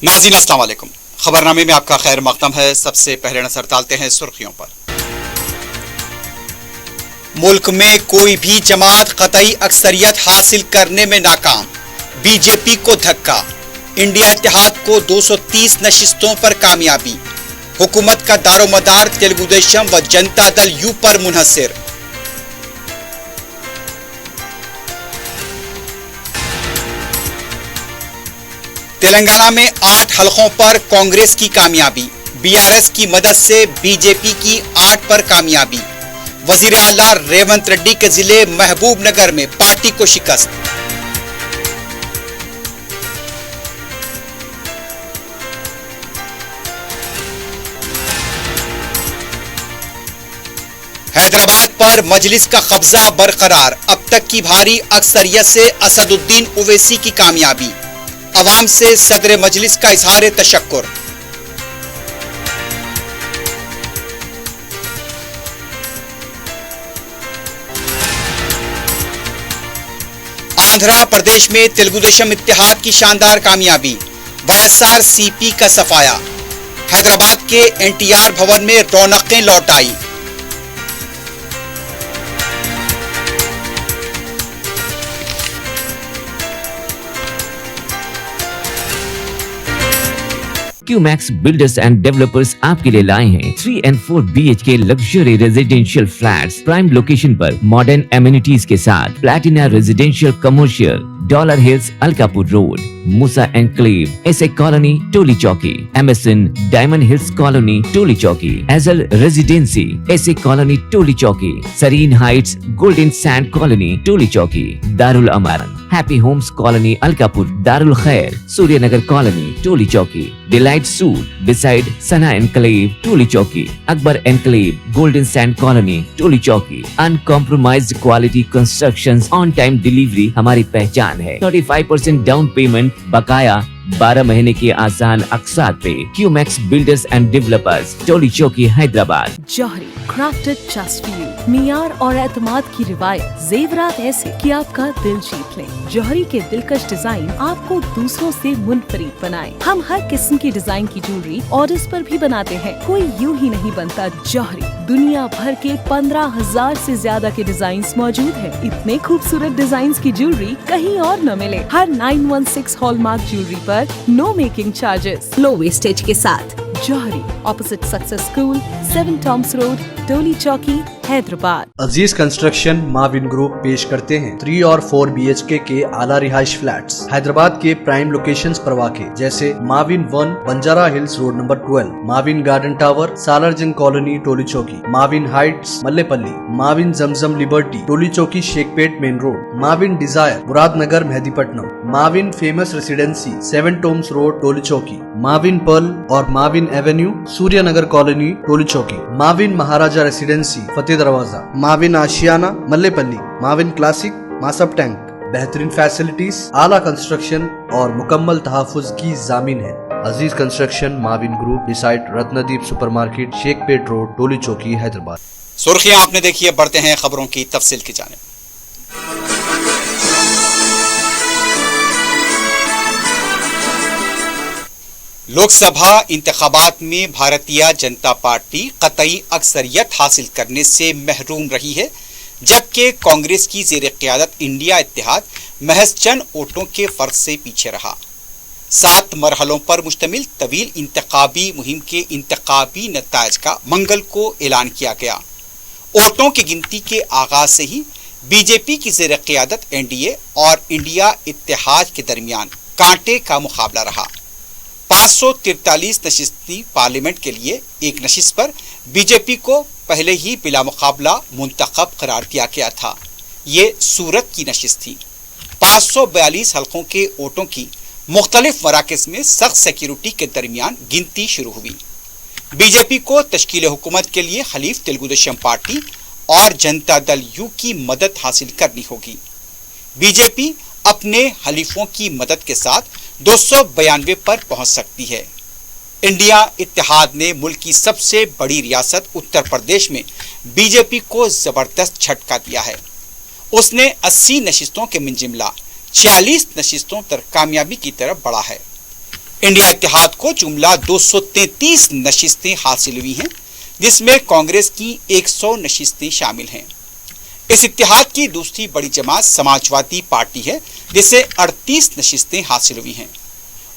नाज़रीन अस्सलाम वालेकुम। खबरनामे में आपका खैर मकदम है। सबसे पहले नजर डालते हैं सुर्खियों पर। मुल्क में कोई भी जमात कतई अक्सरियत हासिल करने में नाकाम, बीजेपी को धक्का। इंडिया इत्तेहाद को 230 नशिस्तों पर कामयाबी। हुकूमत का दारोमदार तेलुगुदेशम व जनता दल यू पर मुनहसर। तेलंगाना में 8 हलकों पर कांग्रेस की कामयाबी। बीआरएस की मदद से बीजेपी की 8 पर कामयाबी। वजीर आला रेवंत रेड्डी के जिले महबूब नगर में पार्टी को शिकस्त। हैदराबाद पर मजलिस का कब्जा बरकरार। अब तक की भारी अक्सरियत से असदुद्दीन ओवैसी की कामयाबी। अवाम से सदर मजलिस का इजहार तशक्कुर। आंध्र प्रदेश में तेलुगुदेशम इत्तेहाद की शानदार कामयाबी। वाईएसआरसीपी का सफाया। हैदराबाद के एनटीआर भवन में रौनकें लौट आई। QMax Builders and Developers आपके लिए लाए हैं 3 and 4 BHK luxury residential flats prime location पर मॉडर्न एमिनिटीज के साथ। Platina residential commercial, Dollar Hills Alkapur road, Moosa enclave, SA colony Toli Chowki, MSN diamond hills colony Toli Chowki, एजल residency SA colony Toli Chowki, Sareen heights golden sand colony Toli Chowki, Darul Aman happy homes colony Alkapur, Darul Khair Suryanagar colony Toli Chowki, delight suite beside Sana enclave Toli Chowki, Akbar enclave golden sand colony Toli चौकी। Uncompromised quality constructions, on time delivery हमारी पहचान है। 35% down payment बकाया, 12 महीने की आसान अकसात पे। QMax Builders and Developers, Toli Chowki, Hyderabad. Johri crafted just for you. मियार और एतमाद की रिवायत, जेवरात ऐसे कि आपका दिल जीत ले। जौहरी के दिलकश डिजाइन आपको दूसरों से मुनफरिद बनाए। हम हर किस्म की डिजाइन की ज्वेलरी ऑर्डर्स पर भी बनाते हैं। कोई यूं ही नहीं बनता। जौहरी दुनिया भर के 15,000 से ज्यादा के डिजाइन मौजूद है। इतने खूबसूरत डिजाइन की ज्वेलरी कहीं और न मिले। हर 916 हॉलमार्क ज्वेलरी पर no making charges, low wastage के साथ। जौहरी opposite success school, 7 tombs road, Toli Chowki, Hyderabad. Aziz construction Mauvin group पेश करते हैं 3 और 4 BHK के आला रिहाइश फ्लैट्स हैदराबाद के प्राइम लोकेशंस पर वाक़े, जैसे Mavin 1 Banjara hills road number 12, Mavin garden tower Salarjung colony Toli Chowki, Mavin heights Mallepally, Mavin Zamzam liberty Toli Chowki Shaikpet main road, Mavin desire Muradnagar Mehdipatnam, Mavin famous residency 7 tombs road Toli Chowki, Mavin pearl और Mavin avenue Suryanagar colony Toli Chowki, Mavin Maharaja residency Fateh Darwaza, Mavin Ashiyana Mallepally, Mavin classic Masab tank. बेहतरीन फैसिलिटीज, आला कंस्ट्रक्शन और मुकम्मल तहफ़्फ़ुज़ की जामिन है। Aziz construction Mauvin group beside Ratnadeep supermarket Shaikpet road Toli Chowki Hyderabad. सुर्खियां आपने देखी है, बढ़ते हैं खबरों की तफसील की जानिब। लोकसभा इंतखाबात में भारतीय जनता पार्टी कतई अक्सरियत हासिल करने से महरूम रही है, जबकि कांग्रेस की ज़ेर क़यादत इंडिया इत्तेहाद महज चंद वोटों के फर्क से पीछे रहा। 7 मरहलों पर मुश्तमिल तवील इंतखाबी मुहिम के इंतखाबी नताइज का मंगल को ऐलान किया गया। वोटों की गिनती के आगाज से ही बीजेपी की ज़ेर क़यादत एनडीए और इंडिया इत्तेहाद के दरमियान कांटे का मुकाबला रहा। 543 नशिस्ती पार्लियामेंट के लिए एक नशिस्त पर बीजेपी को पहले ही बिला मुकाबला मुंतखब करार दिया गया था। ये सूरत की नशिस्त थी। 542 हलकों के वोटों की मुख्तलिफ मराकज़ में सख्त सिक्योरिटी के दरमियान गिनती शुरू हुई। बीजेपी को तश्कील हुकूमत के लिए खलीफ तेलुगुदेशम पार्टी और जनता दल यू की मदद हासिल करनी होगी। बीजेपी अपने हलीफों की मदद के साथ 292 पर पहुंच सकती है। इंडिया इत्तेहाद ने मुल्क की सबसे बड़ी रियासत उत्तर प्रदेश में बीजेपी को जबरदस्त झटका दिया है। उसने 80 नशिस्तों के मिंजिमला 46 नशिस्तों तक कामयाबी की तरफ बढ़ा है। इंडिया इत्तेहाद को जुमला 233 नशिस्तें हासिल हुई हैं, जिसमें कांग्रेस की 100 नशिस्तें शामिल हैं। इस इत्तेहाद की दूसरी बड़ी जमात समाजवादी पार्टी है, जिसे 38 नशिस्तें हासिल हुई हैं।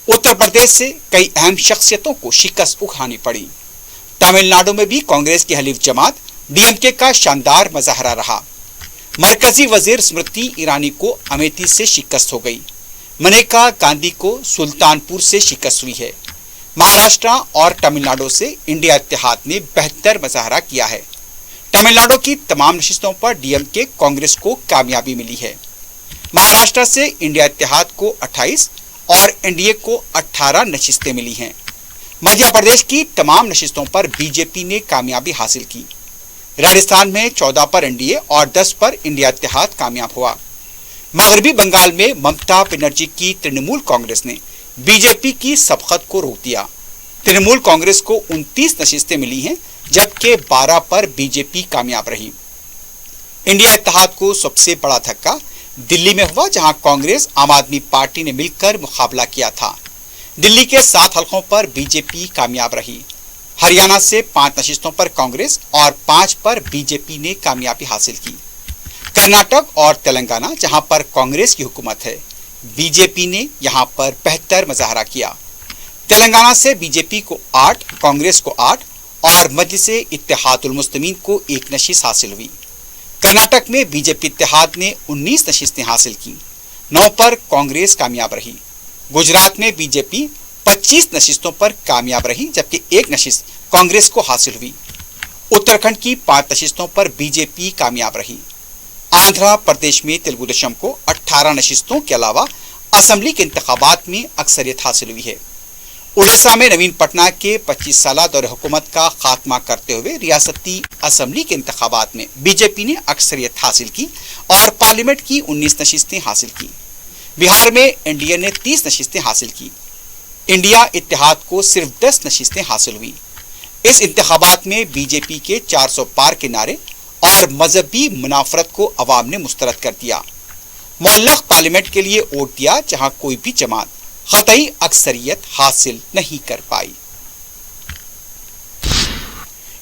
उत्तर प्रदेश से कई अहम शख्सियतों को शिकस्त उठानी पड़ी। तमिलनाडु में भी कांग्रेस की हलीफ जमात डीएमके का शानदार मुजाहरा रहा। मरकजी वजीर स्मृति ईरानी को अमेठी से शिकस्त हो गई। मनेका गांधी को सुल्तानपुर से शिकस्त हुई है। महाराष्ट्र और तमिलनाडु से इंडिया इत्तेहाद ने बेहतर मुजाहरा किया है। तमिलनाडु की तमाम नशिस्तों पर डीएमके कांग्रेस को कामयाबी मिली है। महाराष्ट्र से इंडिया इत्तेहाद को 28 और एनडीए को 18 नशिस्तें मिली हैं। मध्य प्रदेश की तमाम नशिस्तों पर बीजेपी ने कामयाबी हासिल की। राजस्थान में 14 पर एनडीए और 10 पर इंडिया इत्तेहाद कामयाब हुआ। मगरबी बंगाल में ममता बनर्जी की तृणमूल कांग्रेस ने बीजेपी की सबकत को रोक दिया। तृणमूल कांग्रेस को 29 नशिस्तें मिली हैं, जबकि 12 पर बीजेपी कामयाब रही। इंडिया इत्तेहाद को सबसे बड़ा धक्का दिल्ली में हुआ, जहां कांग्रेस आम आदमी पार्टी ने मिलकर मुकाबला किया था। दिल्ली के 7 हलकों पर बीजेपी कामयाब रही। हरियाणा से 5 नशिस्तों पर कांग्रेस और 5 पर बीजेपी ने कामयाबी हासिल की। कर्नाटक और तेलंगाना, जहां पर कांग्रेस की हुकूमत है, बीजेपी ने यहां पर बेहतर मुजाहरा किया। तेलंगाना से बीजेपी को 8, कांग्रेस को 8 और मजलिसे इत्तेहादुल मुस्लिमीन को 1 नशिस्त हासिल हुई। कर्नाटक में बीजेपी इत्तेहाद ने 19 नशिस्तें हासिल की। 9 पर कांग्रेस कामयाब रही। गुजरात में बीजेपी 25 नशिस्तों पर कामयाब रही, जबकि 1 नशिस्त कांग्रेस को हासिल हुई। उत्तराखंड की 5 नशिस्तों पर बीजेपी कामयाब रही। आंध्र प्रदेश में तेलुगु देशम को 18 नशिस्तों के अलावा असेंबली के इंतखाबात में अक्सरियत हासिल हुई है। उड़ीसा में नवीन पटनायक के 25 साल दौरे हुकूमत का खात्मा करते हुए रियासती असेंबली के इंतखाबात में बीजेपी ने अक्सरियत हासिल की और पार्लियामेंट की 19 नशिस्तें हासिल की। बिहार में एनडीए ने 30 नशिस्तें हासिल की। इंडिया इत्तेहाद को सिर्फ 10 नशिस्तें हासिल हुई। इस इंतखाबात में बीजेपी के 400 पार के नारे और मजहबी मुनाफरत को अवाम ने मुस्तरद कर दिया। मुअल्लक़ पार्लियामेंट के लिए वोट दिया, जहां कोई भी जमात क़तई अक्सरियत हासिल नहीं कर पाई।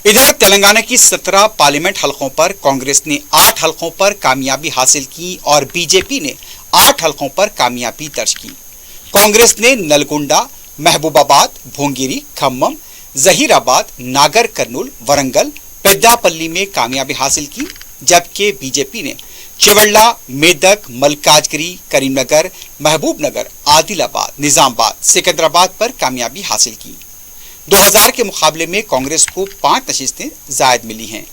इधर तेलंगाना की 17 पार्लियामेंट हलकों पर कांग्रेस ने 8 हलकों पर कामयाबी हासिल की और बीजेपी ने 8 हलकों पर कामयाबी दर्ज की। कांग्रेस ने नलगोंडा, महबूबाबाद, भोंगिरी, खम्मम, जहीराबाद, नागर कर्नूल, वरंगल, पेद्दापल्ली में कामयाबी हासिल की, जबकि बीजेपी ने चिवल्ला, मेदक, मलकाजगिरी, करीमनगर, महबूबनगर, आदिलाबाद, निजामाबाद, सिकंदराबाद पर कामयाबी हासिल की। 2000 के मुकाबले में कांग्रेस को 5 नशिस्तें जायद मिली हैं,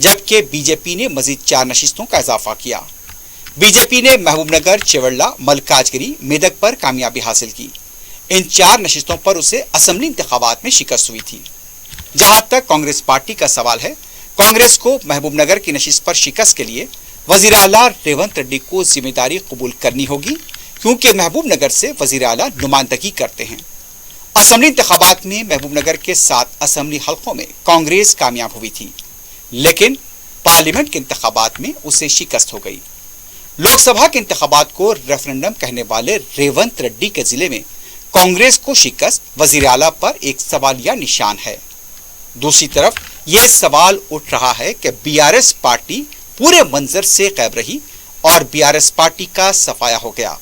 जबकि बीजेपी ने मजीद 4 नशिस्तों का इजाफा किया। बीजेपी ने महबूबनगर, चिवल्ला, मलकाजगिरी, मेदक पर कामयाबी हासिल की। इन 4 नशिस्तों पर उसे असेंबली इंतखाबात में शिकस्त हुई थी। जहां तक कांग्रेस पार्टी का सवाल है, कांग्रेस को महबूबनगर की नशिस्त पर शिकस्त के लिए वजीर आला रेवंत रेड्डी को जिम्मेदारी कबूल करनी होगी, क्योंकि महबूबनगर से वजीर आला नुमाइंदगी करते हैं। असेंबली इंतखाबात में महबूबनगर के 7 असेंबली हलकों में कांग्रेस कामयाब हुई थी, लेकिन पार्लियामेंट के इंतखाबात में उसे शिकस्त हो गई। लोकसभा के इंतखाबात को रेफरेंडम कहने वाले रेवंत रेड्डी के जिले में कांग्रेस को शिकस्त वजीर आला पर एक सवालिया निशान है। दूसरी तरफ यह सवाल उठ रहा है कि बीआरएस पार्टी पूरे मंजर से गायब रही और बीआरएस पार्टी का सफाया हो गया।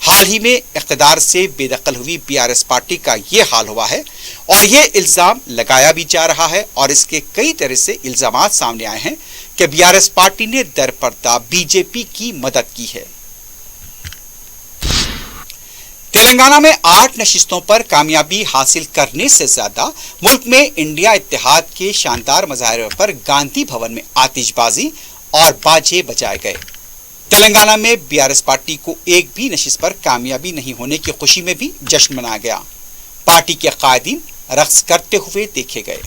हाल ही में इख्तिदार से बेदखल हुई बीआरएस पार्टी का यह हाल हुआ है और यह इल्जाम लगाया भी जा रहा है और इसके कई तरह से इल्जामात सामने आए हैं कि बीआरएस पार्टी ने दरपर्दा बीजेपी की मदद की है। तेलंगाना में 8 नशिस्तों पर कामयाबी हासिल करने से ज्यादा मुल्क में इंडिया इत्तेहाद के शानदार मुजाहरे पर गांधी भवन में आतिशबाजी और बाजे बजाए गए। तेलंगाना में बीआरएस पार्टी को एक भी नशिस्त पर कामयाबी नहीं होने की खुशी में भी जश्न मनाया गया। पार्टी के कायदीन रक्स करते हुए देखे गए।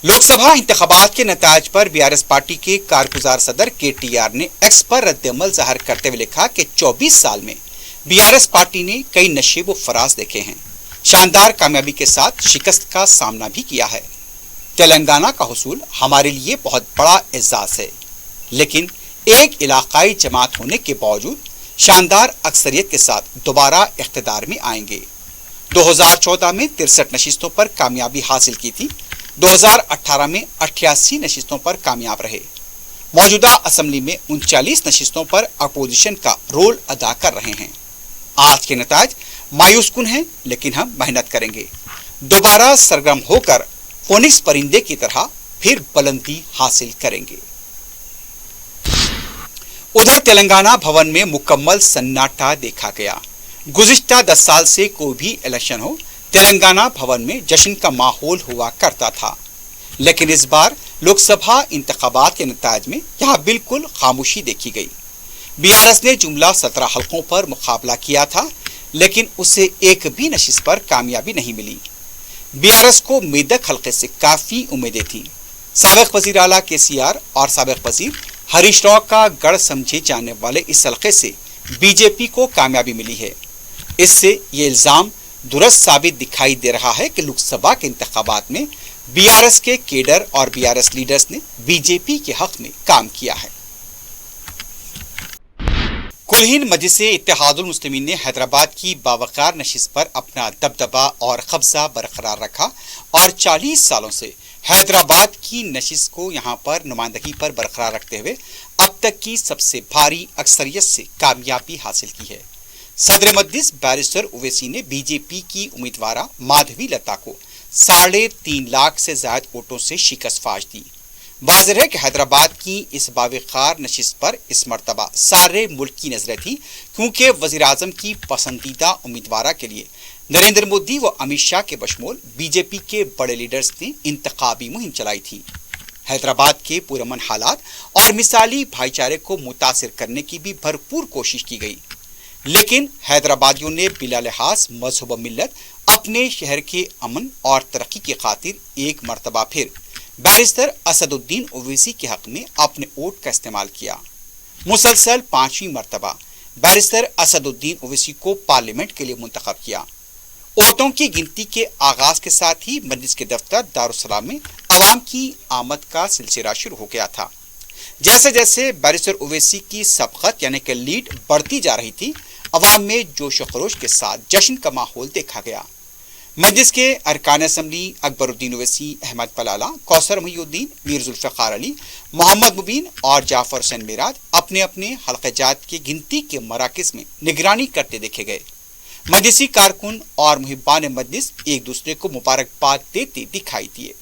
लोकसभा इंतखाबात के नताज पर बीआरएस पार्टी के कारगुजार सदर केटीआर ने एक्स पर रद्द-ए-अमल जाहिर करते हुए लिखा कि 24 साल में बीआरएस पार्टी ने कई नशेब व फराज देखे हैं, शानदार कामयाबी के साथ शिकस्त का सामना भी किया है। तेलंगाना का हुसूल हमारे लिए बहुत बड़ा एजाज है, लेकिन एक इलाकाई जमात होने के बावजूद शानदार अक्सरियत के साथ दोबारा इख्तिदार में आएंगे। 2014 में 63 नशिस्तों पर कामयाबी हासिल की थी। 2018 में 88 नशिस्तों पर कामयाब रहे। मौजूदा असेंबली में 39 नशिस्तों पर अपोजिशन का रोल अदा कर रहे हैं। आज के नताज मायूस कुन हैं, लेकिन हम मेहनत करेंगे, दोबारा सरगर्म होकर फोनिक्स परिंदे की तरह फिर बुलंदी हासिल करेंगे। उधर तेलंगाना भवन में मुकम्मल सन्नाटा देखा गया। गुज़िश्ता 10 साल से कोई भी इलेक्शन हो, तेलंगाना भवन में जश्न का माहौल हुआ करता था, लेकिन इस बार लोकसभा इंतखाबात के नताज में यहाँ बिल्कुल खामोशी देखी गई। बीआरएस ने जुमला 17 हल्कों पर मुकाबला किया था, लेकिन उसे एक भी नशिस्त पर कामयाबी नहीं मिली। बीआरएस को मेदक हल्के से काफी उम्मीदें थीं। साबिक वजीर आला केसीआर और साबिक वजीर हरीश राव का गढ़ समझे जाने वाले इस हल्के से बीजेपी को कामयाबी मिली है। इससे ये इल्जाम दुरुस्त साबित दिखाई दे रहा है कि लोकसभा के इंतखाबात में बीआरएस के केडर और बीआरएस लीडर्स ने बीजेपी के हक में काम किया है। कुल मजलिस इत्तेहादुल मुस्लिमीन ने हैदराबाद की बावकार नशिस्त पर अपना दबदबा और कब्जा बरकरार रखा और 40 सालों से हैदराबाद की नशिस्त को यहां पर नुमाइंदगी पर बरकरार रखते हुए अब तक की सबसे भारी अक्सरियत से कामयाबी हासिल की है। सदर मजलिस बैरिस्टर ओवैसी ने बीजेपी की उम्मीदवार माधवी लता को 3.5 लाख से ज्यादा वोटों से शिकस्त फाश दी। वाज़ेह है कि हैदराबाद की इस बावकार नशिस्त पर इस मरतबा सारे मुल्क की नजरें थी, क्योंकि वजीर आजम की पसंदीदा उम्मीदवार के लिए नरेंद्र मोदी व अमित शाह के बशमूल बीजेपी के बड़े लीडर्स ने इंतखाबी मुहिम चलाई थी। हैदराबाद के पुरअमन हालात और मिसाली भाईचारे को मुतासिर करने की भी भरपूर कोशिश की गई, लेकिन हैदराबादियों ने बिला लिहाज मजहब मिल्लत अपने शहर के अमन और तरक्की की खातिर एक मरतबा फिर बैरिस्टर असदुद्दीन ओवैसी के हक में अपने वोट का इस्तेमाल किया। मुसलसल 5वीं मरतबा बैरिस्टर असदुद्दीन ओवैसी को पार्लियामेंट के लिए मुंतखब किया। वोटों की गिनती के आगाज के साथ ही मजलिस के दफ्तर दारुस्सलाम में आवाम की आमद का सिलसिला शुरू हो गया था। जैसे जैसे बैरिस्टर ओवैसी की सबकत यानी कि लीड बढ़ती जा रही थी, अवाम में जोश खरोश के साथ जश्न का माहौल देखा गया। मजलिस के अरकान असम्बली अकबरुद्दीन ओवैसी, अहमद पलाला, कौसर मुहीउद्दीन, मीर जुल्फ़िकार अली, मोहम्मद मुबीन और जाफर हुसैन मेराज अपने अपने हल्क़े जात की गिनती के मराकिज़ में निगरानी करते देखे गए। मजलिसी कारकुन और मुहिब्बान मजलिस एक दूसरे को मुबारकबाद देते दिखाई दिए।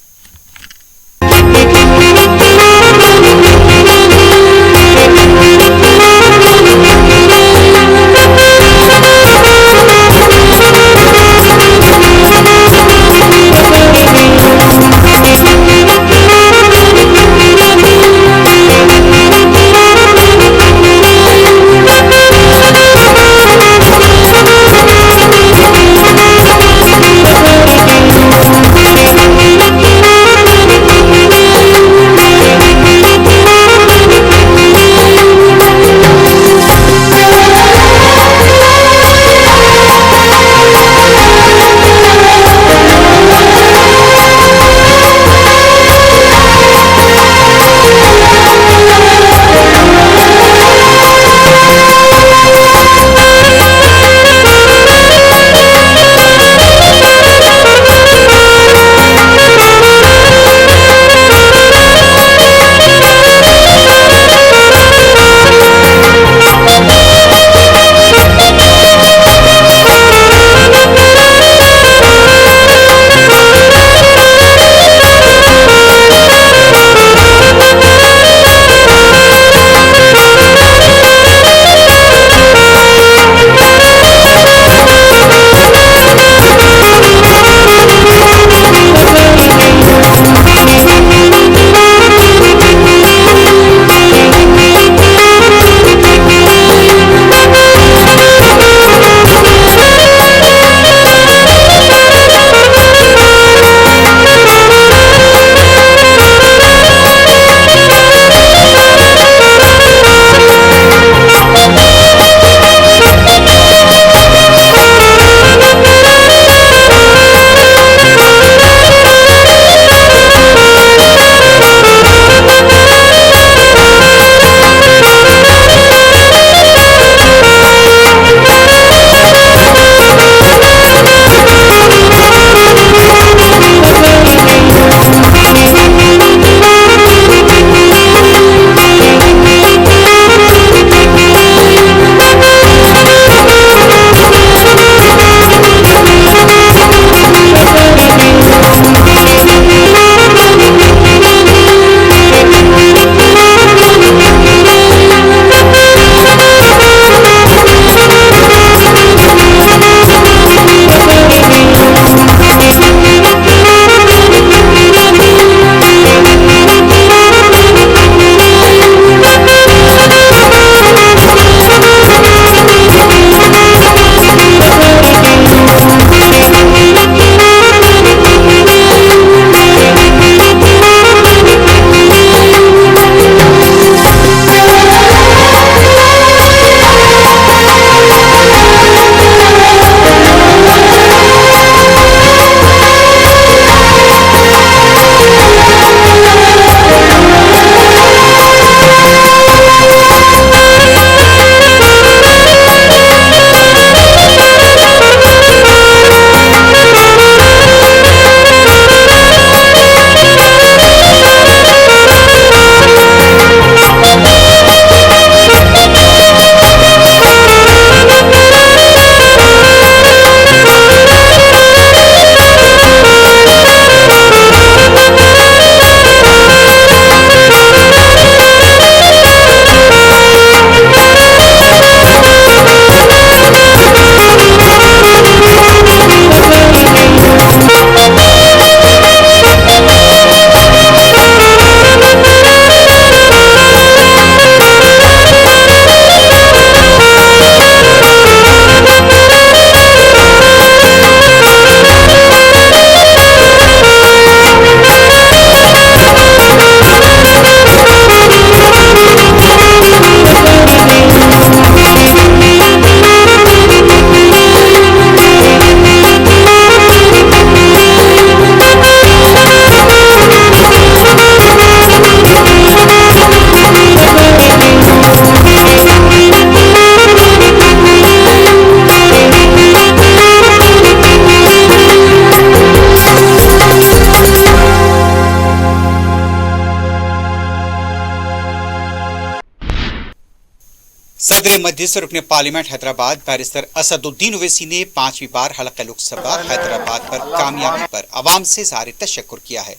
मजलिस रुकने पार्लियामेंट हैदराबाद बैरिस्टर असदुद्दीन ओवैसी ने 5वीं बार हलक़े लोकसभा हैदराबाद पर कामयाबी पर अवाम से ज़ाहिर तशक्कुर किया है।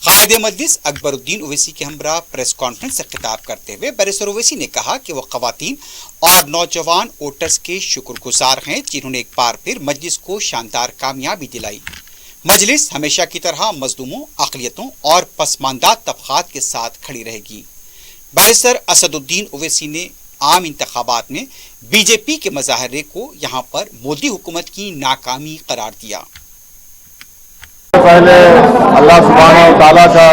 कायद मजलिस अकबरुद्दीन ओवैसी के हमरा प्रेस कॉन्फ्रेंस से खिताब करते हुए बैरिस्टर ओवैसी ने कहा कि वो ख़वातीन और नौजवान वोटर्स के शुक्रगुजार हैं जिन्होंने एक बार फिर मजलिस को शानदार कामयाबी दिलाई। मजलिस हमेशा की तरह मजलूमों, अक़लियतों और पसमानदा तबक़ात के साथ खड़ी रहेगी। बैरिस्टर असदुद्दीन ओवैसी ने आम इंतखाबात में बीजेपी के मुजाहरे को यहाँ पर मोदी हुकूमत की नाकामी करार दिया। पहले अल्लाह सुब्हानहू व तआला का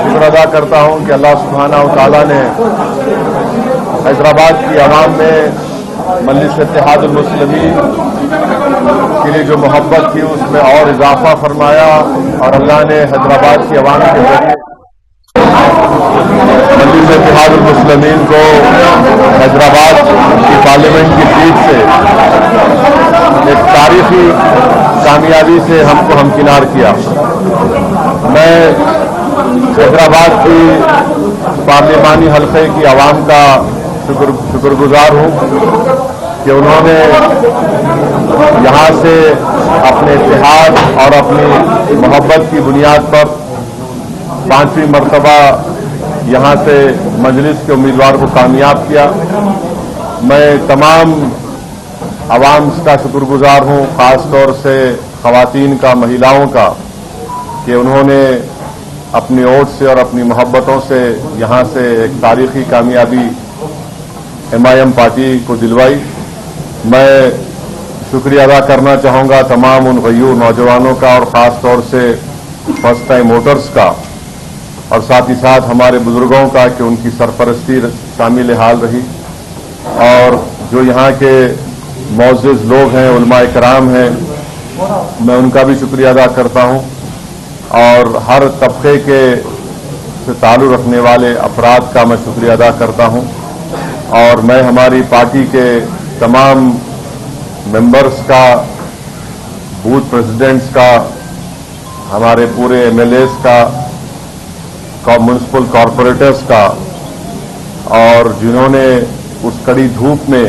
शुक्र अदा करता हूँ कि अल्लाह सुब्हानहू व तआला ने हैदराबाद की आवाम में मजलिस इत्तेहादुल मुस्लिमीन के लिए जो मोहब्बत थी उसमें और इजाफा फरमाया और अल्लाह ने हैदराबाद की आवाम के जरिए मजलिस इत्तेहादुल मुस्लिमीन को हैदराबाद की पार्लियामेंट की सीट से एक तारीखी कामयाबी से हमको हमकिनार किया। मैं हैदराबाद की पार्लिमानी हल्के की आवाम का शुक्रगुजार हूँ कि उन्होंने यहाँ से अपने इत्तेहाद और अपनी मोहब्बत की बुनियाद पर 5वीं मरतबा यहाँ से मजलिस के उम्मीदवार को कामयाब किया। मैं तमाम अवाम का शुक्रगुजार हूँ, ख़ास तौर से ख़वातीन का, महिलाओं का, कि उन्होंने अपनी वोट से और अपनी मोहब्बतों से यहाँ से एक तारीखी कामयाबी MIM पार्टी को दिलवाई। मैं शुक्रिया अदा करना चाहूँगा तमाम उन गयूर नौजवानों का और ख़ास तौर से फर्स्ट टाइम वोटर्स का और साथ ही साथ हमारे बुजुर्गों का कि उनकी सरपरस्ती शामिल हाल रही और जो यहाँ के मोअज़्ज़िज़ लोग हैं, उलमा इकराम हैं, मैं उनका भी शुक्रिया अदा करता हूँ और हर तबके के से ताल्लुक़ रखने वाले अफराद का मैं शुक्रिया अदा करता हूँ और मैं हमारी पार्टी के तमाम मेंबर्स का, बूथ प्रेसिडेंट्स का, हमारे पूरे MLAs का, म्युनिसिपल कॉरपोरेटर्स का और जिन्होंने उस कड़ी धूप में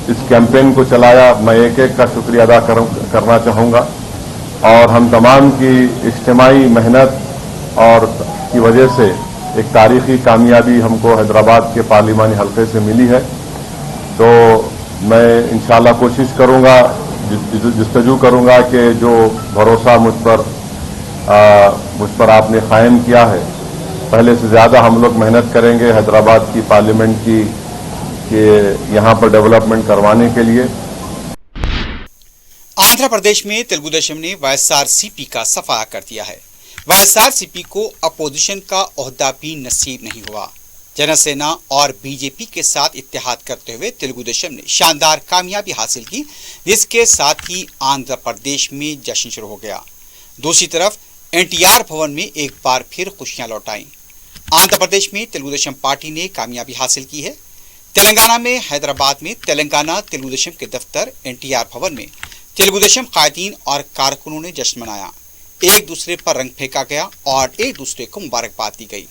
इस कैंपेन को चलाया, मैं एक एक का शुक्रिया अदा करना चाहूँगा और हम तमाम की इज्तिमाई मेहनत और की वजह से एक तारीखी कामयाबी हमको हैदराबाद के पार्लिमानी हल्के से मिली है। तो मैं इंशाल्लाह कोशिश करूँगा, जस्तजू करूँगा कि जो भरोसा मुझ पर आपने कायम किया है, पहले से ज़्यादा हम लोग मेहनत करेंगे हैदराबाद की पार्लियामेंट की कि यहाँ पर डेवलपमेंट करवाने के लिए। आंध्र प्रदेश में तेलुगु देशम ने YSRCP का सफाया कर दिया है। YSRCP को अपोजिशन का ओहदा भी नसीब नहीं हुआ। जनसेना और बीजेपी के साथ इत्तेहाद करते हुए तेलुगु देशम ने शानदार कामयाबी हासिल की, जिसके साथ ही आंध्र प्रदेश में जश्न शुरू हो गया। दूसरी तरफ NTR भवन में एक बार फिर खुशियां लौटाई। आंध्र प्रदेश में तेलुगु देशम पार्टी ने कामयाबी हासिल की है। तेलंगाना में हैदराबाद में तेलंगाना तेलुगु देशम के दफ्तर NTR भवन में तेलुगु देशम कायदीन और कारकुनों ने जश्न मनाया। एक दूसरे पर रंग फेंका गया और एक दूसरे को मुबारकबाद दी गई।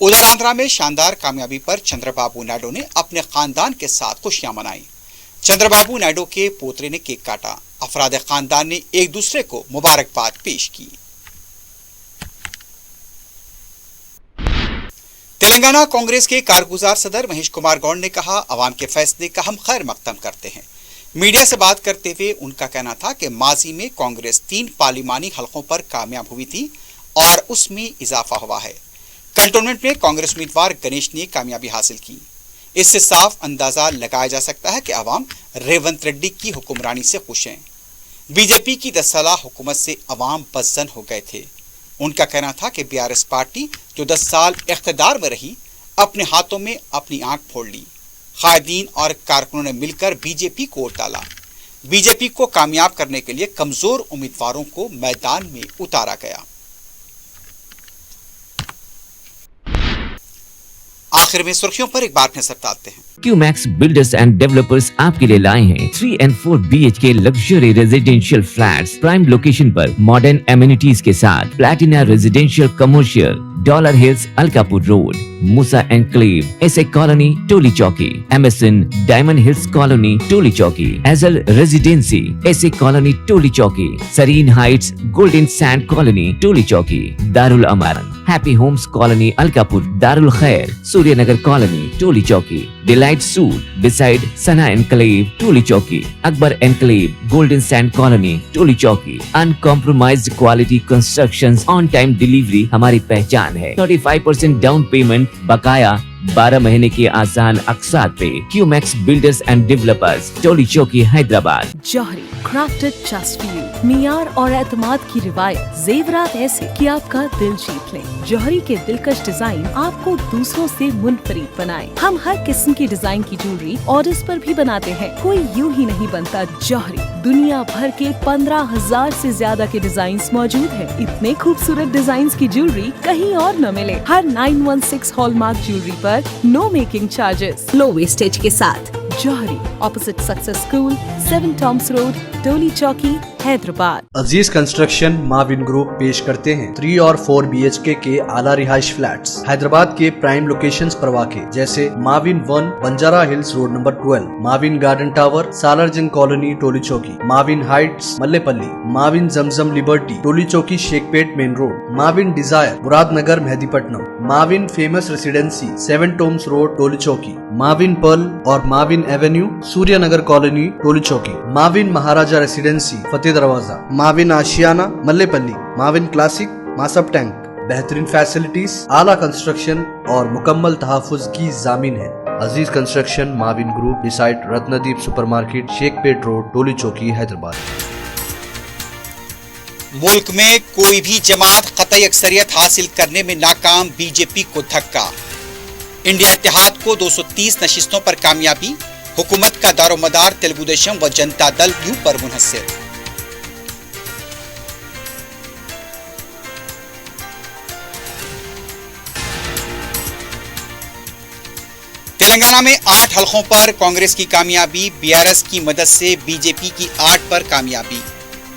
उधर आंध्रा में शानदार कामयाबी पर चंद्रबाबू नायडू ने अपने खानदान के साथ खुशियां मनाई। चंद्रबाबू नायडू के पोतरे ने केक काटा। अफराद खानदान ने एक दूसरे को मुबारकबाद पेश की। तेलंगाना कांग्रेस के कारगुजार सदर महेश कुमार गौड़ ने कहा, अवाम के फैसले का हम खैर मकदम करते हैं। मीडिया से बात करते हुए उनका कहना था कि माजी में कांग्रेस 3 पार्लिमानी हलकों पर कामयाब हुई थी और उसमें इजाफा हुआ है। कंटोनमेंट में कांग्रेस उम्मीदवार गणेश ने कामयाबी हासिल की। इससे साफ अंदाजा लगाया जा सकता है कि अवाम रेवंत रेड्डी की हुक्मरानी से खुश हैं। बीजेपी की 10 साल हुकूमत से अवाम बदजन हो गए थे। उनका कहना था कि BRS पार्टी जो 10 साल इख्तिदार में रही, अपने हाथों में अपनी आंख फोड़ ली। कायदीन और कारकुनों ने मिलकर बीजेपी को वोट डाला। बीजेपी को कामयाब करने के लिए कमजोर उम्मीदवारों को मैदान में उतारा गया। आखिर में सुर्खियों पर एक बार नजर डालते हैं। QMax बिल्डर्स एंड डेवलपर्स आपके लिए लाए हैं 3 and 4 BHK luxury residential flats prime location पर मॉडर्न एमिनिटीज के साथ Platina residential commercial Dollar Hills, Alkapur Road, Musa Enclave, SA Colony, Toli Chowki, MSN, Diamond Hills Colony, Toli Chowki, Azal Residency, SA Colony, Toli Chowki, Serene Heights, Golden Sand Colony, Toli Chowki, Darul Amaran, Happy Homes Colony, Alkapur, Darul Khair, Suryanagar Colony, Toli Chowki, Delight Suit, beside Sana Enclave, Toli Chowki, Akbar Enclave, Golden Sand Colony, Toli Chowki. Uncompromised quality constructions, on time delivery हमारी पहचान है. 35% down payment, बकाया 12 महीने के आसान अक़सात पे. QMax Builders and Developers, Toli Chowki, Hyderabad. Johri, crafted just for you. मियार और एतमाद की रिवायत, जेवरात ऐसे कि आपका दिल जीत लें. जौहरी के दिलकश डिजाइन आपको दूसरों से मुनफरिद बनाए. हम हर किस्म की डिजाइन की ज्वेलरी ऑर्डर्स पर भी बनाते हैं. कोई यूं ही नहीं बनता. जौहरी दुनिया भर के 15,000 से ज्यादा के डिजाइन मौजूद है. इतने खूबसूरत डिजाइन की ज्वेलरी कहीं और न मिले. हर 916 हॉलमार्क ज्वेलरी पर no making charges, low wastage के साथ. जौहरी, opposite success school, 7 tombs road, Toli Chowki, Hyderabad. Aziz construction Mauvin group पेश करते हैं 3 और 4 BHK के आला रिहाइश फ्लैट्स हैदराबाद के प्राइम लोकेशंस पर वाक़े, जैसे Mavin 1 Banjara hills road number 12, Mavin garden tower, Salarjung colony, Toli Chowki, Mavin heights, Mallepally, Mavin Zamzam liberty, Toli Chowki, Shaikpet main road, Mavin desire, Muradnagar, Mehdipatnam, Mavin famous residency, 7 tombs road, Toli Chowki, Mavin pearl और Mavin avenue, Suryanagar colony, Toli Chowki, Mavin Maharaja residency, Fateh Darwaza, Mavin Ashiyana, Mallepally, Mavin classic, Masab tank. बेहतरीन फैसिलिटीज, आला कंस्ट्रक्शन और मुकम्मल तहफ़्फ़ुज़ की ज़ामिन है. Aziz construction Mauvin group, beside Ratnadeep supermarket, Shaikpet road, Toli Chowki, Hyderabad. मुल्क में कोई भी जमात कतई अक्सरियत हासिल करने में नाकाम, बीजेपी को धक्का. इंडिया इत्तेहाद को 230 नशिस्तों पर कामयाबी, हुकूमत का दारोमदार तेलुगुदेशम व जनता दल यू पर मुनहसर. तेलंगाना में 8 हलकों पर कांग्रेस की कामयाबी, BRS की मदद से बीजेपी की 8 पर कामयाबी.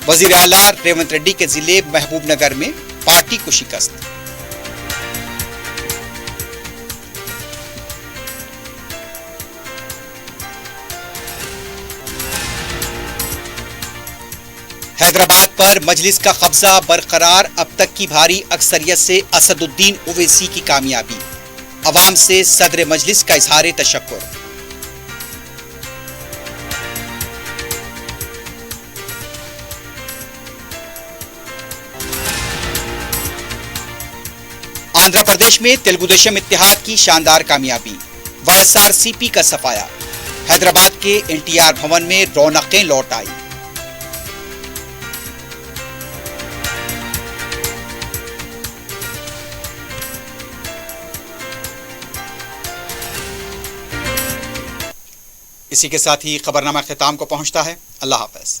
वजीर आला रेवंत रेड्डी के जिले महबूब नगर में पार्टी को शिकस्त. हैदराबाद पर मजलिस का कब्जा बरकरार, अब तक की भारी अक्सरियत से असदुद्दीन ओवैसी की कामयाबी. अवाम से सदर मजलिस का इजहार तशक्कुर. आंध्र प्रदेश में तेलुगुदेशम इत्तेहाद की शानदार कामयाबी, YSRCP का सफाया. हैदराबाद के NTR भवन में रौनकें लौट आई. इसी के साथ ही खबरनामा ख़िताम को पहुंचता है. अल्लाह हाफ़िज़.